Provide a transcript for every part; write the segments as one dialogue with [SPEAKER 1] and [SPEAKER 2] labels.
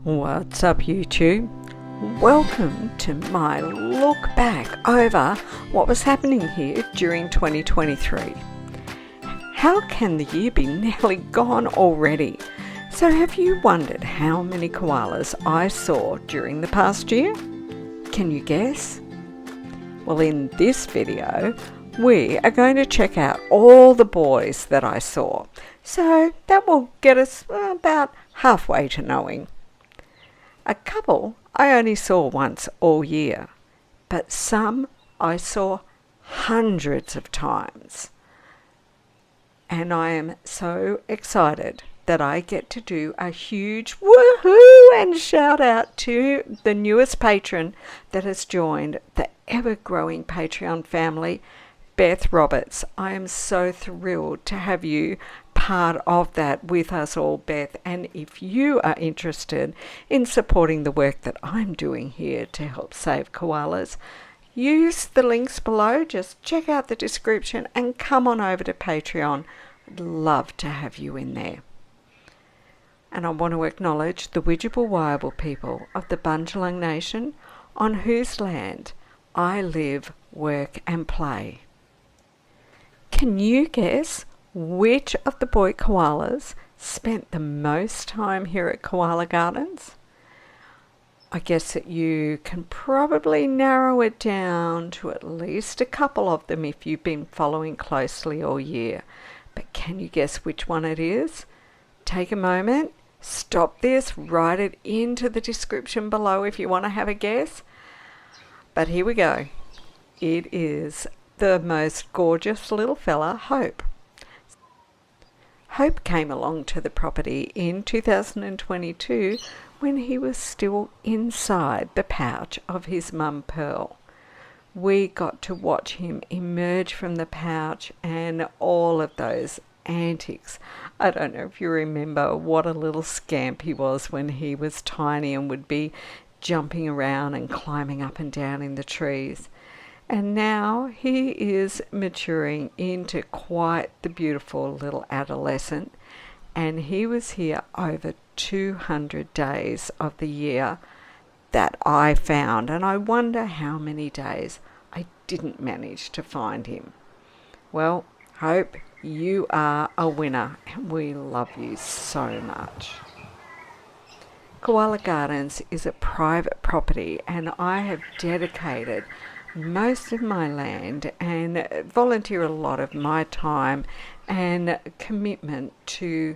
[SPEAKER 1] What's up, YouTube? Welcome to my look back over what was happening here during 2023. How can the year be nearly gone already? So have you wondered how many koalas I saw during the past year? Can you guess? Well, in this video, we are going to check out all the boys that I saw. So that will get us about halfway to knowing. A couple I only saw once all year, but some I saw hundreds of times. And I am so excited that I get to do a huge woohoo and shout out to the newest patron that has joined the ever-growing Patreon family, Beth Roberts. I am so thrilled to have you part of that with us all, Beth. And if you are interested in supporting the work that I'm doing here to help save koalas, use the links below. Just check out the description and come on over to Patreon. I'd love to have you in there. And I want to acknowledge the Widjabul people of the Bundjalung Nation, on whose land I live, work and play. Can you guess which of the boy koalas spent the most time here at Koala Gardens? I guess that you can probably narrow it down to at least a couple of them if you've been following closely all year. But can you guess which one it is? Take a moment, stop this, write it into the description below if you want to have a guess. But here we go. It is the most gorgeous little fella, Hope. Hope came along to the property in 2022 when he was still inside the pouch of his mum Pearl. We got to watch him emerge from the pouch and all of those antics. I don't know if you remember what a little scamp he was when he was tiny and would be jumping around and climbing up and down in the trees. And now he is maturing into quite the beautiful little adolescent, and he was here over 200 days of the year that I found, and I wonder how many days I didn't manage to find him. Well, Hope, you are a winner, and we love you so much. Koala Gardens is a private property, and I have dedicated most of my land and volunteer a lot of my time and commitment to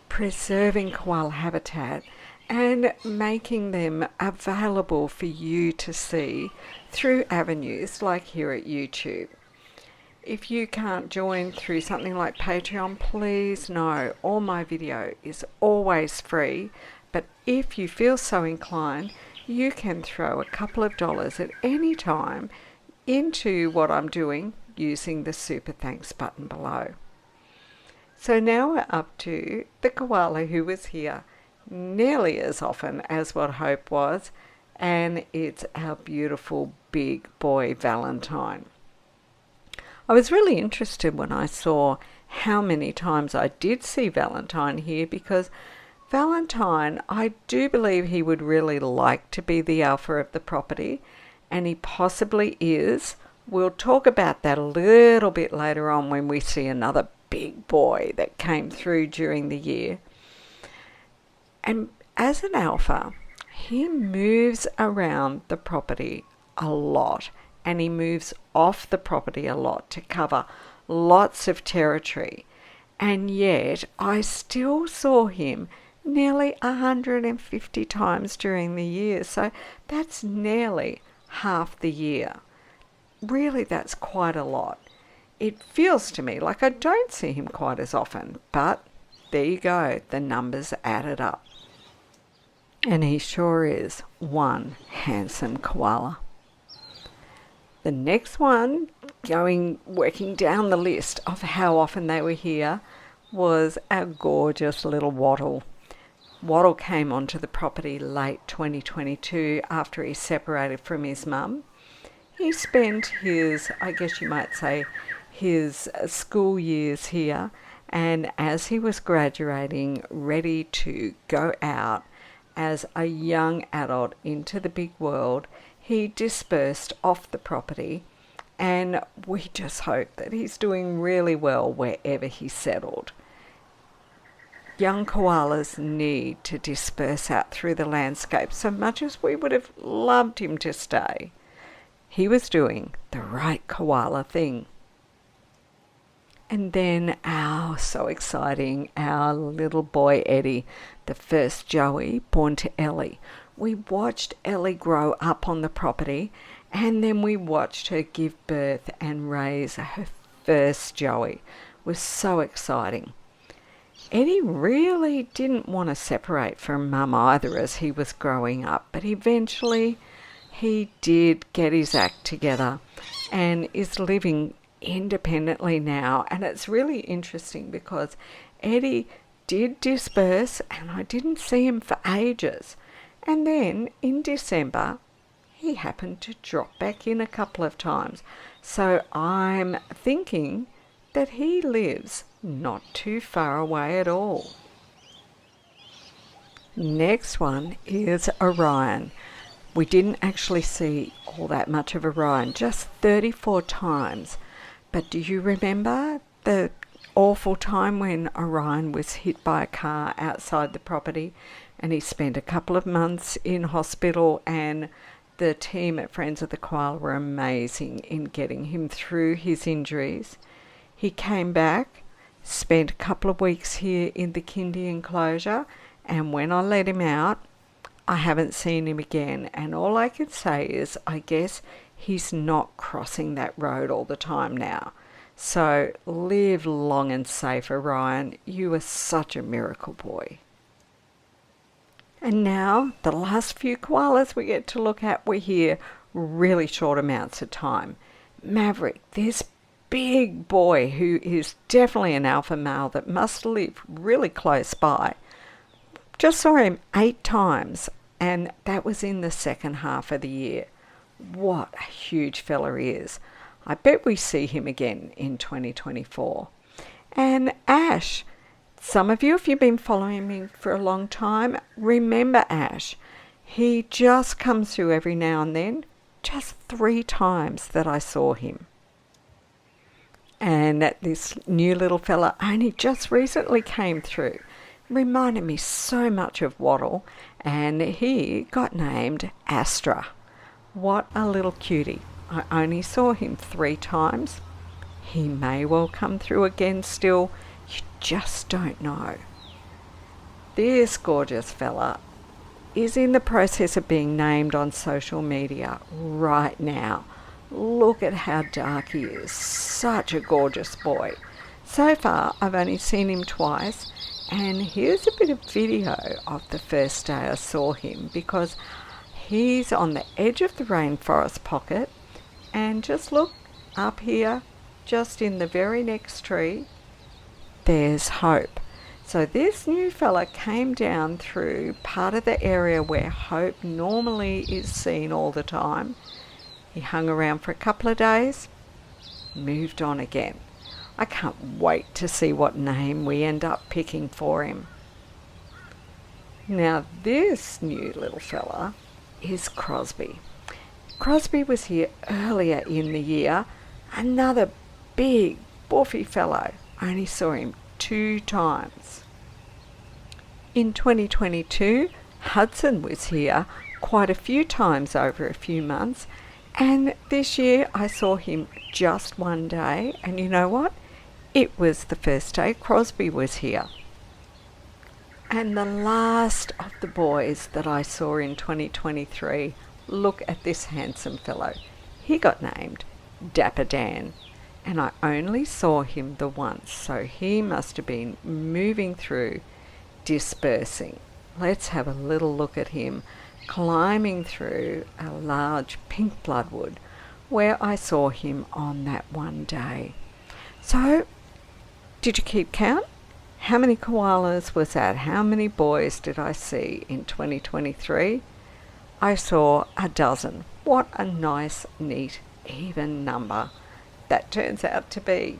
[SPEAKER 1] preserving koala habitat and making them available for you to see through avenues like here at YouTube. If you can't join through something like Patreon, please know all my video is always free, but if you feel so inclined, you can throw a couple of dollars at any time into what I'm doing using the super thanks button below. So now we're up to the koala who was here nearly as often as what Hope was, and it's our beautiful big boy Valentine. I was really interested when I saw how many times I did see Valentine here, because Valentine, I do believe he would really like to be the alpha of the property, and he possibly is. We'll talk about that a little bit later on when we see another big boy that came through during the year. And as an alpha, he moves around the property a lot, and he moves off the property a lot to cover lots of territory. And yet I still saw him nearly 150 times during the year, so that's nearly half the year. Really, that's quite a lot. It feels to me like I don't see him quite as often, but there you go, the numbers added up. And he sure is one handsome koala. The next one, working down the list of how often they were here, was our gorgeous little Wattle. Wattle came onto the property late 2022 after he separated from his mum. He spent his, I guess you might say, his school years here, and as he was graduating, ready to go out as a young adult into the big world. He dispersed off the property, and we just hope that he's doing really well wherever he's settled. Young koalas need to disperse out through the landscape so much as we would have loved him to stay. He was doing the right koala thing. And then so exciting, our little boy Eddie, the first Joey born to Ellie. We watched Ellie grow up on the property, and then we watched her give birth and raise her first Joey. It was so exciting. Eddie really didn't want to separate from Mum either as he was growing up, but eventually he did get his act together and is living independently now. And it's really interesting because Eddie did disperse and I didn't see him for ages. And then in December, he happened to drop back in a couple of times. So I'm thinking that he lives not too far away at all. Next one is Orion. We didn't actually see all that much of Orion, just 34 times. But do you remember the awful time when Orion was hit by a car outside the property and he spent a couple of months in hospital, and the team at Friends of the Koala were amazing in getting him through his injuries. He came back, spent a couple of weeks here in the kindy enclosure, and when I let him out, I haven't seen him again. And all I can say is I guess he's not crossing that road all the time now. So live long and safe, Orion. You are such a miracle boy. And now the last few koalas we get to look at were here really short amounts of time. Maverick, this big boy who is definitely an alpha male that must live really close by. Just saw him 8 times, and that was in the second half of the year. What a huge fella he is. I bet we see him again in 2024. And Ash, some of you, if you've been following me for a long time, remember Ash. He just comes through every now and then, just 3 times that I saw him. And this new little fella only just recently came through. Reminded me so much of Waddle, and he got named Astra. What a little cutie. I only saw him 3 times. He may well come through again still. You just don't know. This gorgeous fella is in the process of being named on social media right now. Look at how dark he is. Such a gorgeous boy. So far, I've only seen him twice, and here's a bit of video of the first day I saw him, because he's on the edge of the rainforest pocket, and just look up here, just in the very next tree, there's Hope. So this new fella came down through part of the area where Hope normally is seen all the time. He hung around for a couple of days, moved on again. I can't wait to see what name we end up picking for him. Now this new little fella is Crosby. Crosby was here earlier in the year. Another big, buffy fellow. I only saw him 2 times. In 2022, Hudson was here quite a few times over a few months, and this year I saw him just 1 day, and you know what? It was the first day Crosby was here. And the last of the boys that I saw in 2023, look at this handsome fellow. He got named Dapper Dan, and I only saw him the once, so he must have been moving through, dispersing. Let's have a little look at him climbing through a large pink bloodwood where I saw him on that 1 day. So, did you keep count? How many koalas was that? How many boys did I see in 2023? I saw 12. What a nice, neat, even number that turns out to be.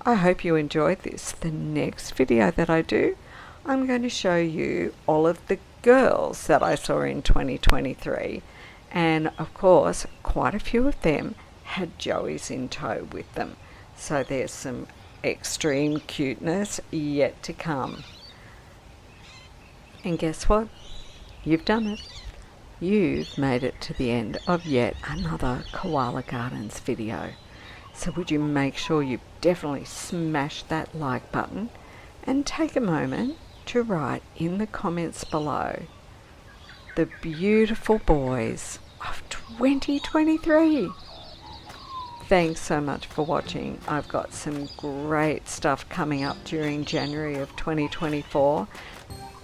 [SPEAKER 1] I hope you enjoyed this. The next video that I do, I'm going to show you all of the girls that I saw in 2023, and of course quite a few of them had joeys in tow with them, so there's some extreme cuteness yet to come. And guess what? You've done it. You've made it to the end of yet another Koala Gardens video. So would you make sure you definitely smash that like button and take a moment to write in the comments below the beautiful boys of 2023. Thanks so much for watching. I've got some great stuff coming up during January of 2024.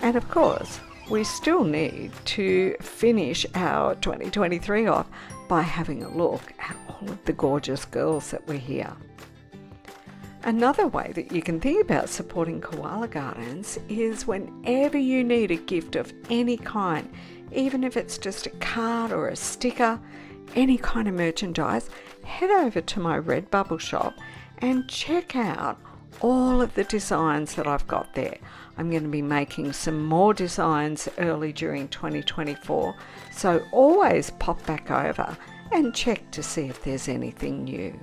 [SPEAKER 1] And of course, we still need to finish our 2023 off by having a look at all of the gorgeous girls that were here. Another way that you can think about supporting Koala Gardens is whenever you need a gift of any kind, even if it's just a card or a sticker, any kind of merchandise, head over to my Redbubble shop and check out all of the designs that I've got there. I'm going to be making some more designs early during 2024, so always pop back over and check to see if there's anything new.